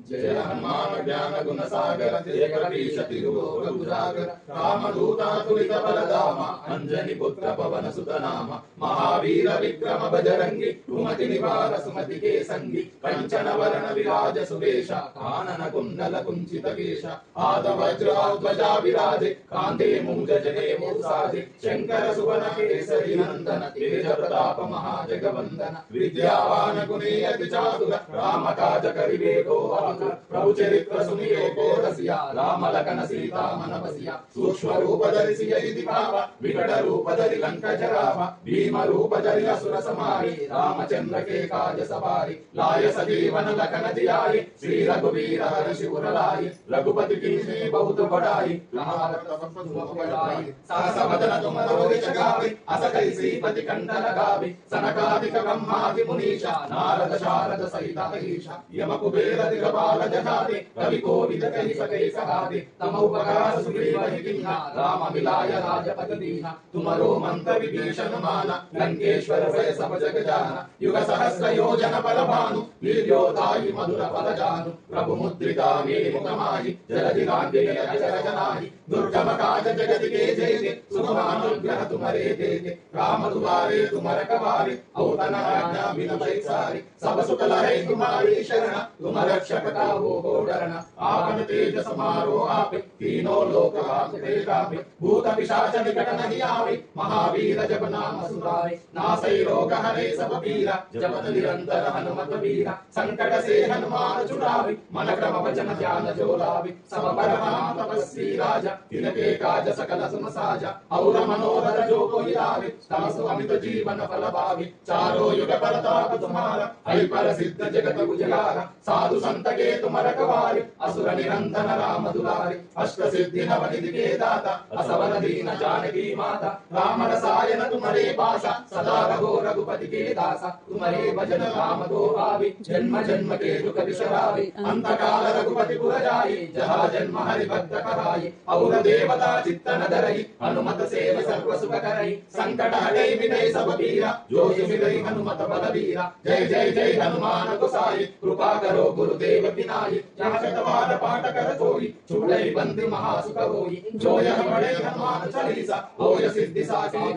जय हनुमान ज्ञान गुण सागर जय कपीश तिरुलोक उजागर रामदूतातुलित बलधाम अंजनी पुत्र पवन सुत नाम महावीर विक्रम बजरंगी कुमति निवार सुमति के संगी कंचन वरण विराज सुवेश कानन कुंडल कुंचित केश आद वज्राध्वजा विराजे कांधे मूंज जनेऊ साजे शंकर सुवन केसरी नंदन तेज प्रताप महाजगवंदन विद्यावान गुणी अति चातुर राम काज करिबे को आतुर प्रभु चरित्र सुनिए को रसिया राम लखन सीता मन बसिया सूक्ष्म रूप धरि सियहि दिखावा विकट रूप धरि लंका जरावा भीम रूप धरि असुर संहारी रामचंद्र के काज सवारी लाय सजीवन लखन जियाई श्री रघुवीर हर्षि उर लाइ रघुपति कीन्ही बहुत बड़ाई सहस वदन तुम रोगिष गावे अस कहि श्रीपति कंठ लगावे सनकादिक ब्रह्मादि मुनीषा नारद शारद सहित अहीशा यम कुबेर दिगपाल जहाते कवि कोविद कहि सके सहाते तम उपकार सुग्रीव ही कीन्हा राम मिलाय राजपति दीन्हा तुमरो मंत्र विभीषण माना लंकेश्वर भय सब जग जाना युग सहस्र योजन बल भानु वीर्योधायि मधुर फल जानु प्रभु मुद्रिका मेलि मुख माहि जलधि लांघे अचर जनाहि दुर्गम काज जगत के जेते सुभानुग्रह तुमरे देते राम दुआरे तुम रखवारे औतन आज्ञा बिन पैसारे सब सुख लहै तुम्हारी शरण तुम रक्षक काहू को डरना आपन तेज समारो आपे तीनों लोक हांकते कापे भूत पिशाच निकट नहीं आवे महावीर जप नाम सुनावे नासै रोग हरे सब पीरा जपत निरंतर हनुमत वीरा संकट से हनुमान छुड़ावे मन क्रम वचन ध्यान जो लावे सब पर राम तपस्वी राजा तिनके काज सकल सुन साजा और मनोरथ जो कोई लावे तासु अमित जीवन फल पावे चारों युग परताप तुम्हारा है पर सिद्ध जगत उजियारा साधु संत के तुम रखवारे असुर निरंजन राम दुलारे अष्ट सिद्धि नवनिधि के दाता असवर दीन जानकी माता राम रसायन तुम्हारे पासा सदा रघो रघुपति के दासा तुम्हारे भजन राम को आवे जन्म जन्म के दुख बिसरावे अंत काल रघुपति पुर जाए जहाँ जन्म हरि भक्त कहाए और देवता चित्तन धरई हनुमत सेव सर्व सुख करई संकट हटई मिटई सब पीरा जो सुमिरई हनुमत बलवीरा जय जय जय हनुमान गोसाई कृपा करो गुरुदेव बिनाई जहाँ शतवार पाठ कर कोई छूटई बंदी महासुख होई जो यह पढ़े हनुमान चालीसा होय सिद्धि साखी